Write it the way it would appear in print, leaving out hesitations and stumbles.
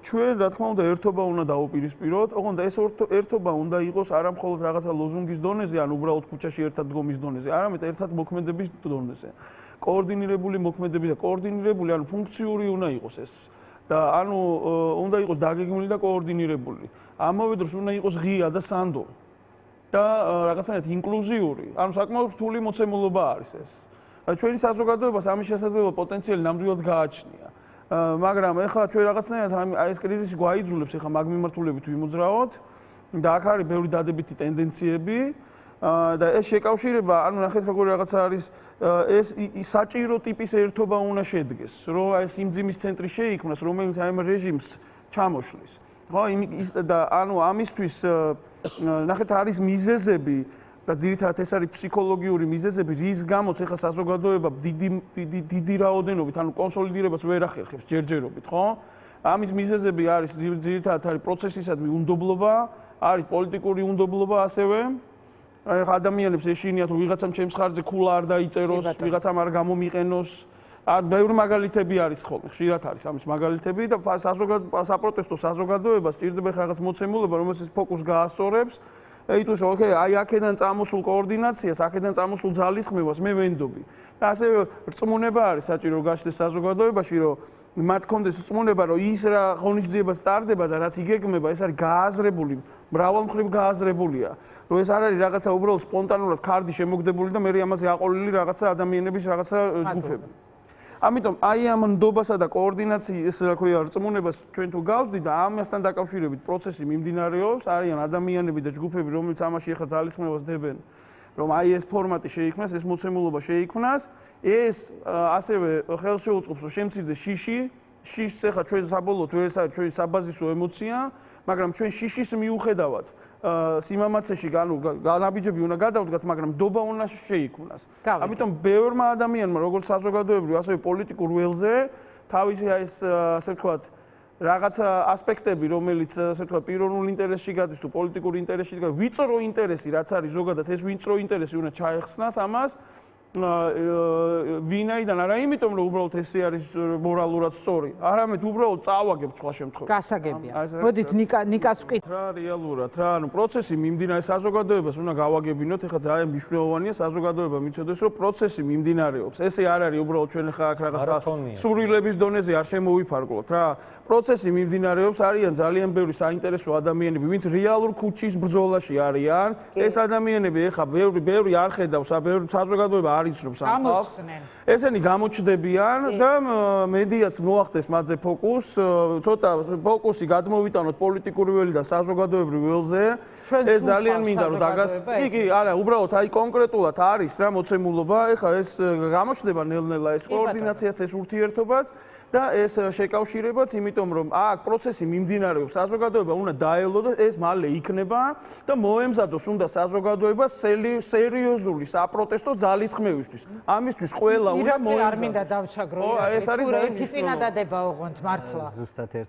ჩვენ რა თქმა უნდა ერთობა უნდა დაუპირისპიროთ, ოღონდ ეს ერთობა უნდა იყოს არა მხოლოდ რაღაცა ლოზუნგის დონეზე, ან უბრალოდ ქუჩაში ერთად დგომის დონეზე, არამედ ერთად მოქმედების დონეზე. კოორდინირებული მოქმედები და კოორდინირებული, ანუ ფუნქციური უნდა იყოს ეს. და ანუ უნდა იყოს დაგეგმილი და კოორდინირებული. ამავე დროს უნდა იყოს ღია და სანდო. და რაღაცნაირად ინკლუზიური, ანუ საკმაოდ რთული მოცემულობა არის ეს. ჩვენი საზოგადოებას ამის შესაძლებლობა პოტენციალი ნამდვილად გააჩნია. მაგრამ ეხლა ჩვენ რაღაცნაირად ეს კრიზისი გვაიძულებს ეხლა მაგ მიმართულებით ვიმოძრაოთ და აქ არის ბევრი დადებითი ტენდენციები და ეს შეკავშირება, ანუ ნახეთ როგორი რაღაცა არის ეს საჭირო ტიპის ერთობა უნდა შედგეს, რომ ეს სიმძიმის ცენტრი შეიქმნას, რომელიც აი ამ რეჟიმს ჩამოშლის. ხო, და ანუ ამისთვის ნახეთ არის მიზეზები და ძირითადად ეს არის ფსიქოლოგიური მიზეზები, რის გამოც ეხლა საზოგადოება დიდი რაოდენობით, ანუ კონსოლიდირებას ვერ ახერხებს ჯერჯერობით, ხო? ამის მიზეზები არის ძირითადად არის პროცესისადმი უნდობლობა, არის პოლიტიკური უნდობლობა ასევე. ეხლა ადამიანებს ეშინიათ, რომ ვიღაცამ ჩემს ხარჯზე ქულა არ დაიწეროს, ვიღაცამ არ გამომიყენოს. ბევრი მაგალითები არის ხოლმე, ხშირად არის ამის მაგალითები და საპროტესტო საზოგადოებას სჭირდება რაღაც მოცემულობა, რომელსაც ფოკუსს გაასწორებს. ითქვას, ოკეი, აი აქედან წამოსულ კოორდინაციას, აქედან წამოსულ ძალისხმევას მე ვენდობი. და ასევე რწმუნება არის საჭირო გაჩნდეს საზოგადოებაში, რომ მათ კონდეს რწმუნება, რომ ის რა ღონისძიება სტარდება და რაც იგეგმება, ეს არის გააზრებული, მრავალმხრივ გააზრებულია. რომ ეს არ არის რაღაცა უბრალოდ სპონტანურად ქარდი შემოგდებული და მე ამაზე აყოლილი რაღაცა ადამიანების რაღაცა ჯგუფები. ამიტომ აი ამ ნდობასა და კოორდინაციის, რა ქვია, რწმუნებას ჩვენ თუ გავსდით და ამასთან დაკავშირებით პროცესი მიმდინარეობს, არიან ადამიანები და ჯგუფები, რომლებიც ამაში ახლა ძალისხმევას დებენ, რომ აი ეს ფორმატი შეიქმნას, ეს მოცემულობა შეიქმნას, ეს ასევე ხელს შეუწყობს, რომ შემცირდეს შიშს ახლა ჩვენ საბოლოოდ ეს არის ჩვენი საბაზისო ემოცია, მაგრამ ჩვენ შიშის მიუხედავად სიმამაცეში განაბიჯები უნდა გადავდგათ, მაგრამ ნდობა უნდა შეიქმნას. ამიტომ ბევრმა ადამიანმა, როგორც საზოგადოებრივ, ასევე პოლიტიკურ ველზე, თავისი ეს ასე ვთქვათ, რაღაცა ასპექტები, რომელიც ასე ვთქვათ, პიროვნულ ინტერესში გადის თუ პოლიტიკურ ინტერესში გადის, ვიწრო ინტერესი, რაც არის ზოგადად, ეს ვიწრო ინტერესი უნდა ჩაეხსნას ამას. ვინაიდან არა იმიტომ, რომ უბრალოდ ესე არის მორალურად სწორი, არამედ უბრალოდ წავაგებთ სხვა შემთხვევაში. გასაგებია. მოდით ნიკას ვკით. რა რეალურად, რა, ანუ პროცესი მიმდინარეობს, საზოგადოებას უნდა გავაგებინოთ, ეხლა ძალიან მნიშვნელოვანია საზოგადოება მიცოდეს, რომ პროცესი მიმდინარეობს. ესე არ არის უბრალოდ ჩვენ ხა აქ რაღაცა სურვილების დონეზე არ შემოვიფარგლოთ, რა. პროცესი მიმდინარეობს, არიან ძალიან ბევრი საინტერესო ადამიანები, ვინც რეალურ ქუჩის ბრძოლაში არიან. ეს ადამიანები ეხლა ბევრი არ ხედავს, ბევრი საზოგადოება არიცნობს ამ ხალხს. ესენი გამოჩნდებიან და მედიაც მოახდეს მათზე ფოკუს, ცოტა ფოკუსი გადმოვიტანოთ პოლიტიკური ველი და საზოგადოებრივ ველზე. ეს ძალიან მინდა რომ კი, არა, უბრალოდ აი კონკრეტულად არის რა მოცემულობა, ეხლა ეს გამოჩნდება ნელ-ნელა ეს კოორდინაციაც, ეს ურთიერთობაც და ეს შეკავშირებაც, იმიტომ რომ აქ პროცესი მიმდინარეობს, საზოგადოება უნდა დაელოდოს, ეს მალე იქნება და მოემზადოს უნდა საზოგადოება სერიოზული საპროტესტო ძალისხმევისთვის. ამისთვის ყველა უნდა არ მინდა დავჩაგრო. ეს არის ერთი წინადადება ოღონდ მართლა. ზუსტად ერთი